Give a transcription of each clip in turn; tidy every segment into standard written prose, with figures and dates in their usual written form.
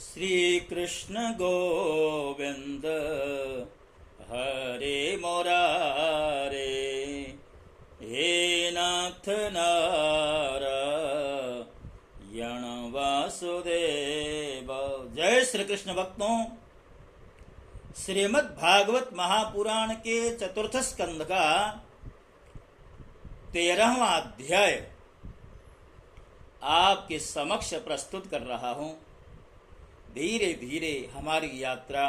श्री कृष्ण गोविंद हरे मुरारे, हे नाथ नारायण वासुदेव। जय श्री कृष्ण भक्तों, श्रीमद् भागवत महापुराण के चतुर्थ स्कंद का 13वां अध्याय आपके समक्ष प्रस्तुत कर रहा हूं। धीरे धीरे हमारी यात्रा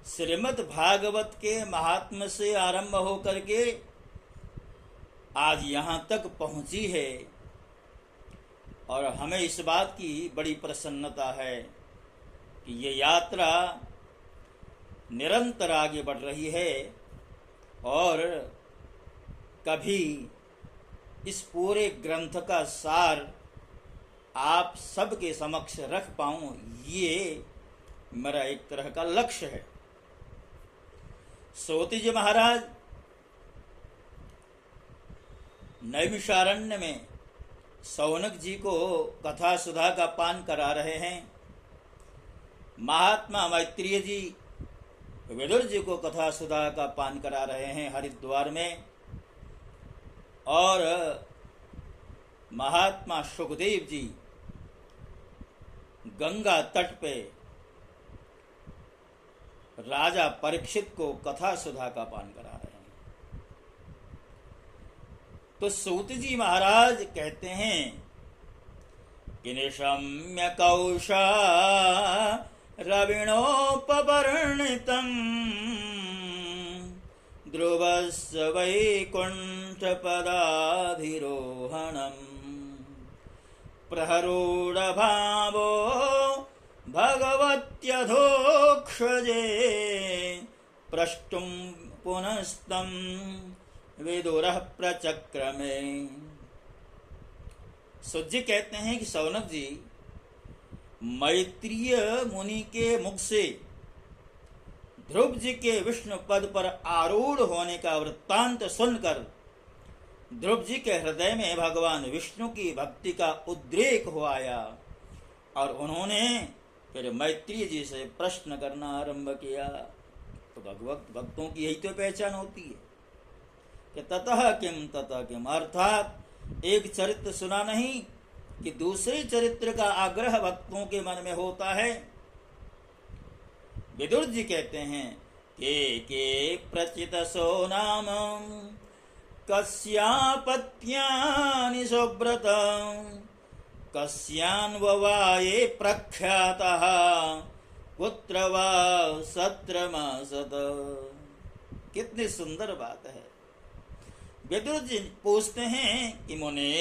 श्रीमद् भागवत के महात्म्य से आरंभ होकर के आज यहाँ तक पहुँची है और हमें इस बात की बड़ी प्रसन्नता है कि ये यात्रा निरंतर आगे बढ़ रही है और कभी इस पूरे ग्रंथ का सार आप सबके समक्ष रख पाऊं, ये मेरा एक तरह का लक्ष्य है। सूत जी महाराज नैमिषारण्य में शौनक जी को कथा सुधा का पान करा रहे हैं। महात्मा मैत्रेय जी विदुर जी को कथा सुधा का पान करा रहे हैं हरिद्वार में, और महात्मा सुखदेव जी गंगा तट पे राजा परीक्षित को कथा सुधा का पान करा रहे हैं। तो सूत जी महाराज कहते हैं कि निशम्य कौशा रविणोपवर्णितम् ध्रुवस्य वैकुण्ठ पदाधिरोहणम् प्रहरोड भावो भगवत्यधोक्षजे प्रष्टुं पुनस्तम् विदुरः प्रचक्रमे। सुज्जी कहते हैं कि शौनक जी मैत्रेय मुनि के मुख से ध्रुव जी के विष्णु पद पर आरूढ़ होने का वृत्तांत सुनकर ध्रुव जी के हृदय में भगवान विष्णु की भक्ति का उद्रेक हो आया और उन्होंने फिर मैत्रेय जी से प्रश्न करना आरंभ किया। तो भक्तों की यही तो पहचान होती है कि ततः किम, अर्थात एक चरित्र सुना नहीं कि दूसरे चरित्र का आग्रह भक्तों के मन में होता है। विदुर जी कहते हैं के प्रचितसो नाम कस्यापत्यानि सुब्रत कस्यान्ववाये प्रख्यातः कुत्र वा सत्रमासत। कितनी सुंदर बात है। विदुर जी पूछते हैं कि मुने,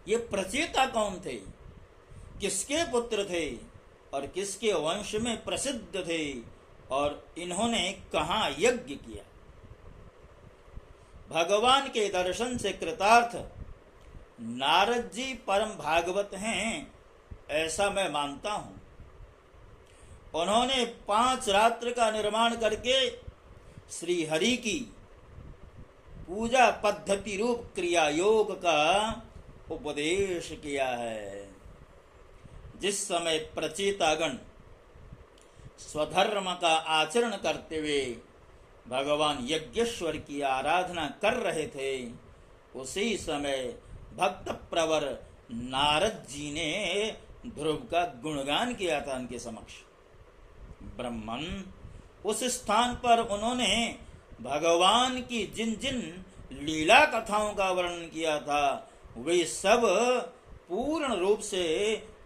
ये प्रचेता कौन थे, किसके पुत्र थे और किसके वंश में प्रसिद्ध थे और इन्होंने कहाँ यज्ञ किया। भगवान के दर्शन से कृतार्थ नारद जी परम भागवत हैं, ऐसा मैं मानता हूं। उन्होंने 5 रात्र का निर्माण करके श्री हरि की पूजा पद्धति रूप क्रिया योग का उपदेश किया है। जिस समय प्रचेतागण स्वधर्म का आचरण करते हुए भगवान यज्ञेश्वर की आराधना कर रहे थे, उसी समय भक्त प्रवर नारद जी ने ध्रुव का गुणगान किया था उनके समक्ष। ब्रह्मन उस स्थान पर उन्होंने भगवान की जिन जिन लीला कथाओं का वर्णन किया था, वे सब पूर्ण रूप से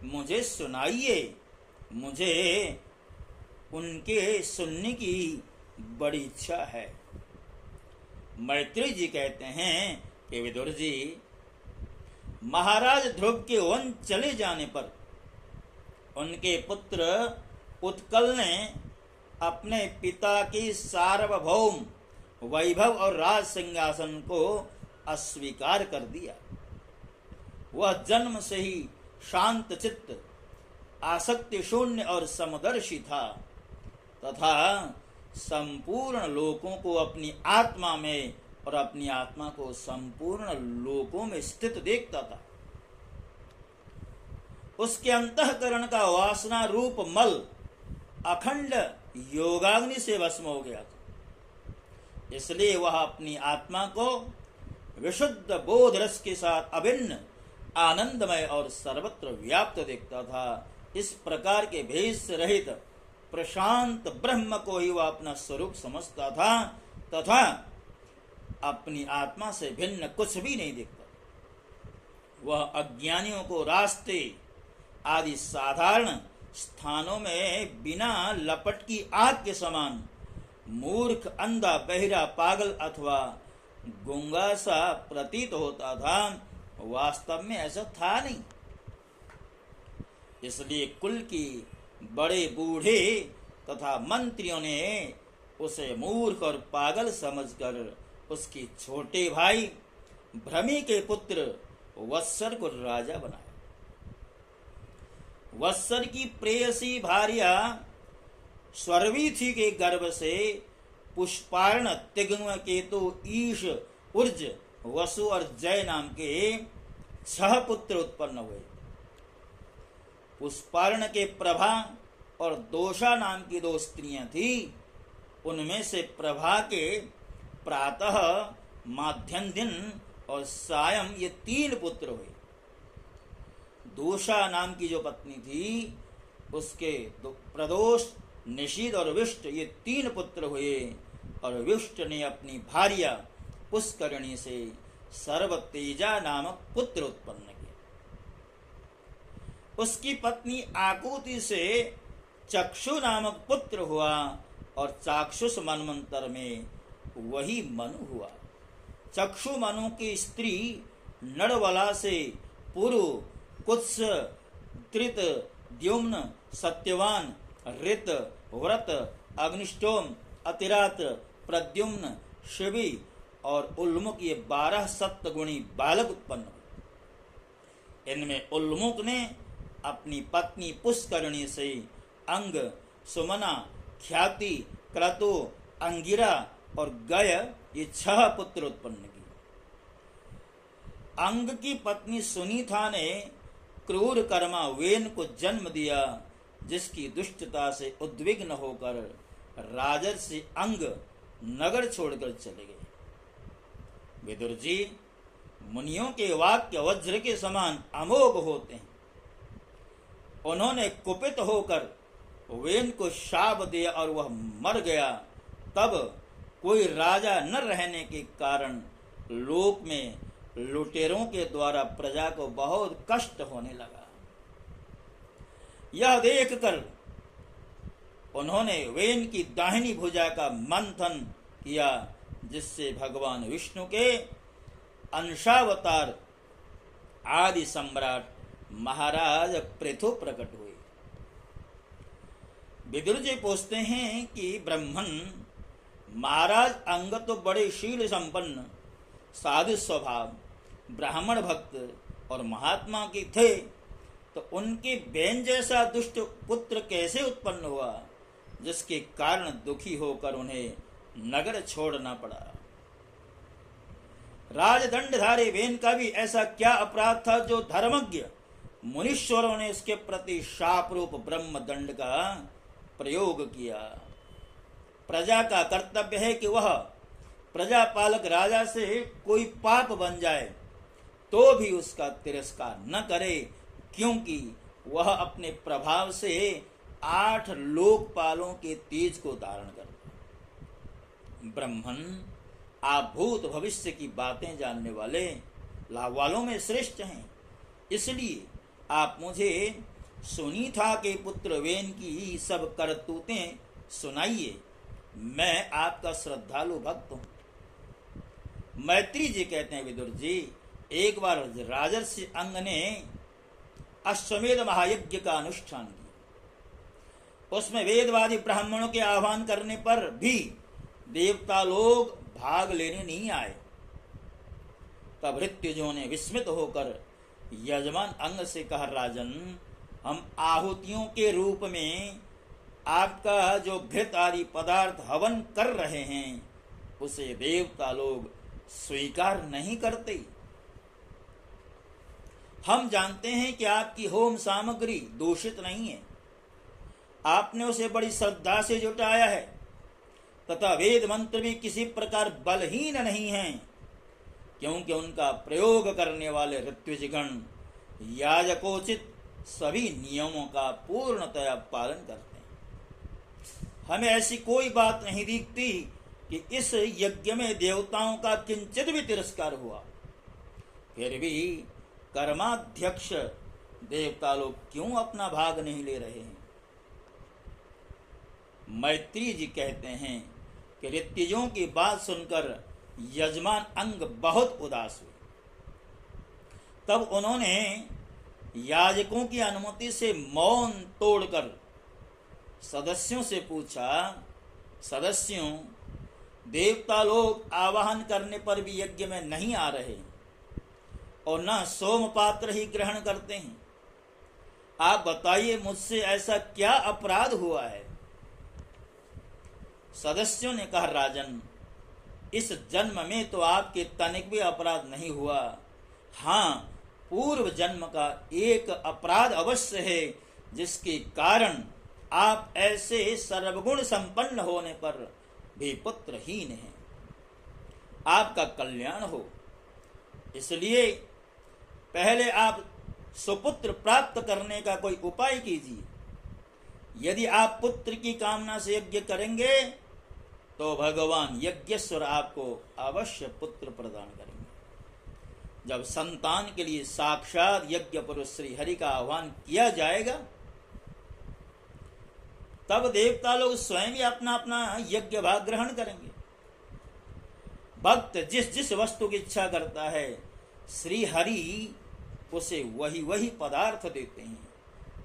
मुझे सुनाइए, मुझे उनके सुनने की बड़ी इच्छा है। मैत्रेय जी कहते हैं कि विदुर जी, महाराज ध्रुव के वन चले जाने पर उनके पुत्र उत्कल ने अपने पिता की सार्वभौम वैभव और राज सिंहासन को अस्वीकार कर दिया। वह जन्म से ही शांत चित्त, आसक्ति शून्य और समदर्शी था तथा संपूर्ण लोकों को अपनी आत्मा में और अपनी आत्मा को संपूर्ण लोकों में स्थित देखता था। उसके अंतःकरण का वासना रूप मल अखंड योगाग्नि से भस्म हो गया था। इसलिए वह अपनी आत्मा को विशुद्ध बोध रस के साथ अभिन्न आनंदमय और सर्वत्र व्याप्त देखता था। इस प्रकार के भेद से रहित प्रशांत ब्रह्म को ही वह अपना स्वरूप समझता था तथा अपनी आत्मा से भिन्न कुछ भी नहीं देखता। वह अज्ञानियों को रास्ते आदि साधारण स्थानों में बिना लपट की आग के समान मूर्ख, अंधा, बहिरा, पागल अथवा गूंगा सा प्रतीत होता था। वास्तव में ऐसा था नहीं। इसलिए कुल की बड़े बूढ़े तथा मंत्रियों ने उसे मूर्ख और पागल समझकर उसके छोटे भाई भ्रमी के पुत्र वत्सर को राजा बनाया। वत्सर की प्रेयसी भार्या स्वर्वीथी के गर्भ से पुष्पार्ण, तिग्म, केतु, ईश, उर्ज, वसु और जय नाम के 6 पुत्र उत्पन्न हुए। पुष्पार्ण के प्रभा और दोषा नाम की 2 स्त्रियां थी। उनमें से प्रभा के प्रातः, माध्यम दिन और सायं ये 3 पुत्र हुए। दोषा नाम की जो पत्नी थी उसके प्रदोष, निषीद और विष्ट ये 3 पुत्र हुए। और विष्ट ने अपनी भार्या पुष्करणी से सर्वतेजा नामक पुत्र उत्पन्न किया। उसकी पत्नी आकुति से चक्षु नामक पुत्र हुआ और चाक्षुष मनमंत्र में वही मनु हुआ। चक्षु मनु की स्त्री नड़वला से पुरु, कुत्स, त्रित, द्युम्न, सत्यवान, ऋत, व्रत, अग्निष्टोम, अतिरात, प्रद्युम्न, शिवी और उल्मुक ये 12 सप्तगुणी बालक उत्पन्न हुए। इनमें उल्मुक ने अपनी पत्नी पुष्करणी से अंग, सुमना, ख्याति, क्रतु, अंगिरा और गय ये 6 पुत्र उत्पन्न किए। अंग की पत्नी सुनीता ने क्रूर कर्मा वेन को जन्म दिया, जिसकी दुष्टता से उद्विग्न होकर राजर्षि अंग नगर छोड़कर चले गए। विदुर जी, मुनियों के वाक्य वज्र के समान अमोघ होते हैं। उन्होंने कुपित होकर वेन को शाप दिया और वह मर गया। तब कोई राजा न रहने के कारण लोक में लुटेरों के द्वारा प्रजा को बहुत कष्ट होने लगा। यह देखकर उन्होंने वेन की दाहिनी भुजा का मंथन किया, जिससे भगवान विष्णु के अंशावतार आदि सम्राट महाराज पृथु प्रकट हुए। विदुर जी पूछते हैं कि ब्राह्मण महाराज अंग तो बड़े शील संपन्न, साधु स्वभाव, ब्राह्मण भक्त और महात्मा के थे, तो उनके बेन जैसा दुष्ट पुत्र कैसे उत्पन्न हुआ, जिसके कारण दुखी होकर उन्हें नगर छोड़ना पड़ा। राजदंडधारी वेन का भी ऐसा क्या अपराध था जो धर्मज्ञ मुनीश्वरों ने इसके प्रति शाप रूप ब्रह्म दंड का प्रयोग किया। प्रजा का कर्तव्य है कि वह प्रजापालक राजा से कोई पाप बन जाए तो भी उसका तिरस्कार न करे, क्योंकि वह अपने प्रभाव से 8 लोकपालों के तेज को धारण करता। ब्राह्मण आप भूत भविष्य की बातें जानने वाले लाभ वालों में श्रेष्ठ हैं, इसलिए आप मुझे सुनीता के पुत्र वेन की सब करतूतें सुनाइए। मैं आपका श्रद्धालु भक्त हूं। मैत्री जी कहते हैं, विदुर जी, एक बार राजर्षि अंग ने अश्वमेध महायज्ञ का अनुष्ठान किया। उसमें वेदवादी ब्राह्मणों के आह्वान करने पर भी देवता लोग भाग लेने नहीं आए। तब ऋत्विजों ने विस्मित होकर यजमान अंग से कहा, राजन, हम आहुतियों के रूप में आपका जो घृत आदि पदार्थ हवन कर रहे हैं उसे देवता लोग स्वीकार नहीं करते। हम जानते हैं कि आपकी होम सामग्री दूषित नहीं है, आपने उसे बड़ी श्रद्धा से जुटाया है तथा वेद मंत्र भी किसी प्रकार बलहीन नहीं हैं, क्योंकि उनका प्रयोग करने वाले ऋत्विजगण याजकोचित सभी नियमों का पूर्णतया पालन करते हैं। हमें ऐसी कोई बात नहीं दिखती कि इस यज्ञ में देवताओं का किंचित भी तिरस्कार हुआ। फिर भी कर्माध्यक्ष देवता लोग क्यों अपना भाग नहीं ले रहे हैं? मैत्री जी कहते हैं कि ऋत्विजों की बात सुनकर यजमान अंग बहुत उदास हुए। तब उन्होंने याजकों की अनुमति से मौन तोड़कर सदस्यों से पूछा, सदस्यों, देवता लोग आवाहन करने पर भी यज्ञ में नहीं आ रहे और न सोम पात्र ही ग्रहण करते हैं। आप बताइए, मुझसे ऐसा क्या अपराध हुआ है? सदस्यों ने कहा, राजन, इस जन्म में तो आपके तनिक भी अपराध नहीं हुआ। हाँ, पूर्व जन्म का एक अपराध अवश्य है, जिसके कारण आप ऐसे सर्वगुण संपन्न होने पर भी पुत्रहीन हैं। आपका कल्याण हो, इसलिए पहले आप सुपुत्र प्राप्त करने का कोई उपाय कीजिए। यदि आप पुत्र की कामना से यज्ञ करेंगे तो भगवान यज्ञेश्वर आपको अवश्य पुत्र प्रदान करेंगे। जब संतान के लिए साक्षात यज्ञ पुरुष श्री हरि का आह्वान किया जाएगा, तब देवता लोग स्वयं ही अपना अपना यज्ञ भाग ग्रहण करेंगे। भक्त जिस जिस वस्तु की इच्छा करता है, श्री हरि उसे वही वही पदार्थ देते हैं।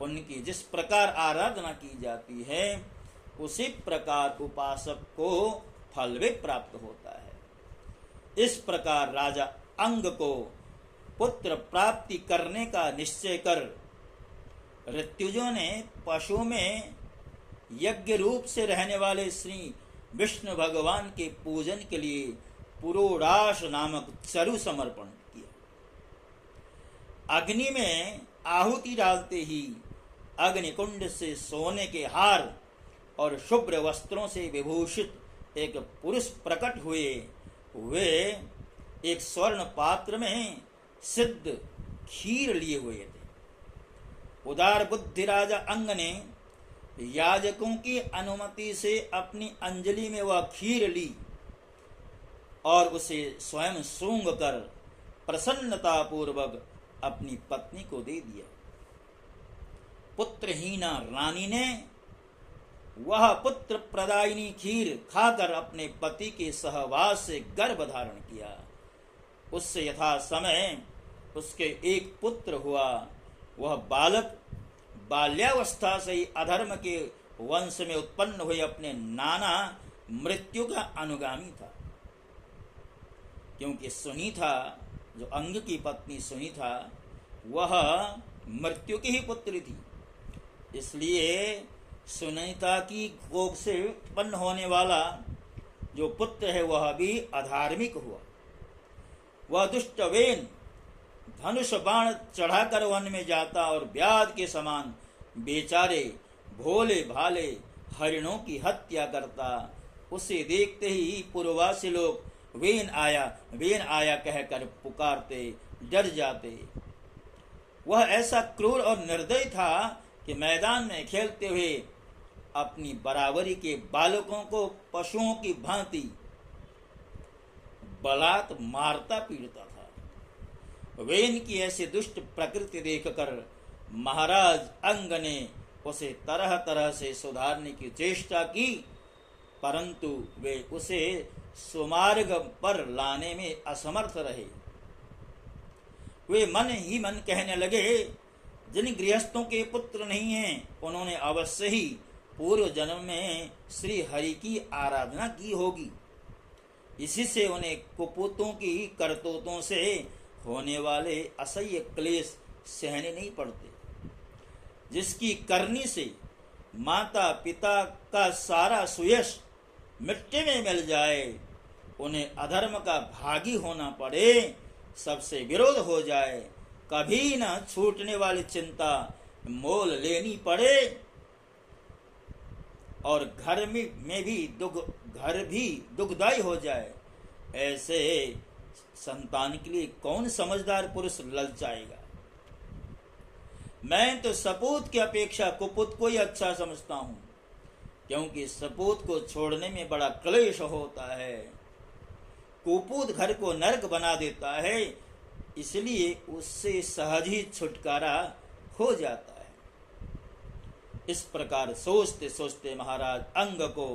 उनकी जिस प्रकार आराधना की जाती है, उसी प्रकार उपासक को फल भी प्राप्त होता है। इस प्रकार राजा अंग को पुत्र प्राप्ति करने का निश्चय कर ऋत्विजों ने पशु में यज्ञ रूप से रहने वाले श्री विष्णु भगवान के पूजन के लिए पुरोडाश नामक चरु समर्पण किया। अग्नि में आहुति डालते ही अग्निकुंड से सोने के हार और शुभ्र वस्त्रों से विभूषित एक पुरुष प्रकट हुए। वे एक स्वर्ण पात्र में सिद्ध खीर लिए हुए थे। उदार बुद्धि राजा अंग ने याजकों की अनुमति से अपनी अंजलि में वह खीर ली और उसे स्वयं सूंघ कर प्रसन्नता पूर्वक अपनी पत्नी को दे दिया। पुत्रहीना रानी ने वह पुत्र प्रदायिनी खीर खाकर अपने पति के सहवास से गर्भ धारण किया। उससे यथा समय उसके एक पुत्र हुआ। वह बालक बाल्यावस्था से ही अधर्म के वंश में उत्पन्न हुए अपने नाना मृत्यु का अनुगामी था, क्योंकि सुनीता, जो अंग की पत्नी सुनीता, वह मृत्यु की ही पुत्री थी। इसलिए सुनीता की कोख से उत्पन्न होने वाला जो पुत्र है वह भी अधार्मिक हुआ। वह दुष्ट वेन धनुष बाण चढ़ाकर वन में जाता और व्याध के समान बेचारे भोले भाले हरिणों की हत्या करता। उसे देखते ही पूर्ववासी लोग वेन आया कहकर पुकारते, डर जाते। वह ऐसा क्रूर और निर्दयी था कि मैदान में खेलते हुए अपनी बराबरी के बालकों को पशुओं की भांति बलात् मारता पीड़ता था। वेन की ऐसी दुष्ट प्रकृति देखकर महाराज अंग ने उसे तरह तरह से सुधारने की चेष्टा की, परंतु वे उसे सुमार्ग पर लाने में असमर्थ रहे। वे मन ही मन कहने लगे, जिन गृहस्थों के पुत्र नहीं हैं, उन्होंने अवश्य ही पूर्व जन्म में श्री हरि की आराधना की होगी। इसी से उन्हें कुपूतों की करतूतों से होने वाले असह्य क्लेश सहने नहीं पड़ते। जिसकी करनी से माता पिता का सारा सुयश मिट्टी में मिल जाए, उन्हें अधर्म का भागी होना पड़े, सबसे विरोध हो जाए, कभी न छूटने वाली चिंता मोल लेनी पड़े और घर में भी घर भी दुखदायी हो जाए, ऐसे संतान के लिए कौन समझदार पुरुष ललचाएगा। मैं तो सपूत की अपेक्षा कुपुत को ही अच्छा समझता हूं, क्योंकि सपूत को छोड़ने में बड़ा क्लेश होता है। कुपुत घर को नरक बना देता है, इसलिए उससे सहज ही छुटकारा हो जाता है। इस प्रकार सोचते सोचते महाराज अंग को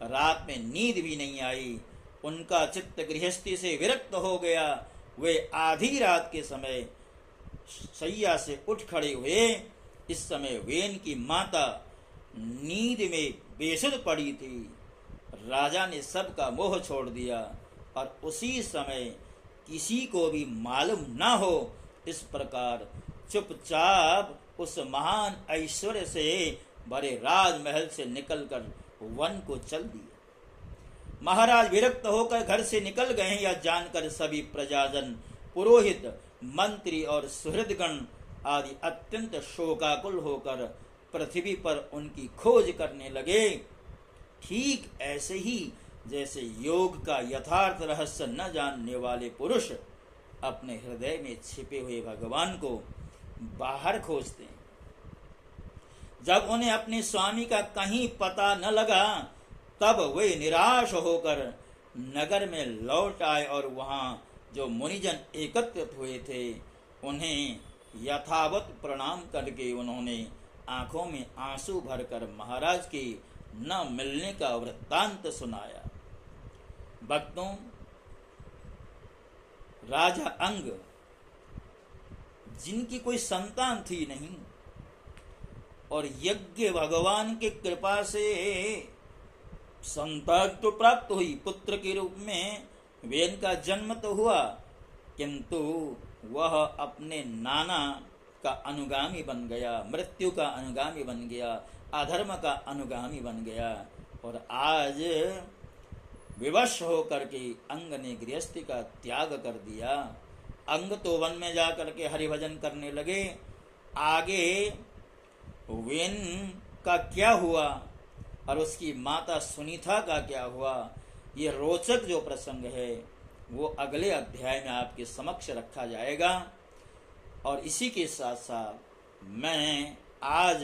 रात में नींद भी नहीं आई। उनका चित्त गृहस्थी से विरक्त हो गया। वे आधी रात के समय शैया से उठ खड़े हुए। इस समय वेन की माता नींद में बेसुध पड़ी थी। राजा ने सबका मोह छोड़ दिया और उसी समय किसी को भी मालूम ना हो, इस प्रकार चुपचाप उस महान ऐश्वर्य से भरे राजमहल से निकलकर वन को चल दिए। महाराज विरक्त होकर घर से निकल गए, या जानकर सभी प्रजाजन, पुरोहित, मंत्री और सुहृदगण आदि अत्यंत शोकाकुल होकर पृथ्वी पर उनकी खोज करने लगे। ठीक ऐसे ही जैसे योग का यथार्थ रहस्य न जानने वाले पुरुष अपने हृदय में छिपे हुए भगवान को बाहर खोजते हैं। जब उन्हें अपने स्वामी का कहीं पता न लगा, तब वे निराश होकर नगर में लौट आए और वहां जो मुनिजन एकत्रित हुए थे उन्हें यथावत प्रणाम करके उन्होंने आंखों में आंसू भरकर महाराज के न मिलने का वृत्तांत सुनाया। भक्तों, राजा अंग जिनकी कोई संतान थी नहीं और यज्ञ भगवान की कृपा से संतान तो प्राप्त हुई, पुत्र के रूप में वेन का जन्म तो हुआ, किंतु वह अपने नाना का अनुगामी बन गया, मृत्यु का अनुगामी बन गया, अधर्म का अनुगामी बन गया। और आज विवश होकर के अंग ने गृहस्थी का त्याग कर दिया। अंग तो वन में जाकर के हरिभजन करने लगे। आगे वेन का क्या हुआ और उसकी माता सुनीता का क्या हुआ, ये रोचक जो प्रसंग है वो अगले अध्याय में आपके समक्ष रखा जाएगा। और इसी के साथ साथ मैं आज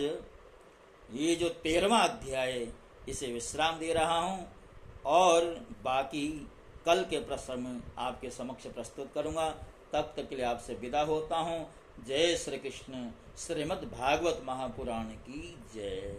ये जो 13वां अध्याय इसे विश्राम दे रहा हूँ और बाकी कल के प्रसंग में आपके समक्ष प्रस्तुत करूँगा। तब तक के लिए आपसे विदा होता हूँ। जय श्री कृष्ण। श्रीमद् भागवत महापुराण की जय।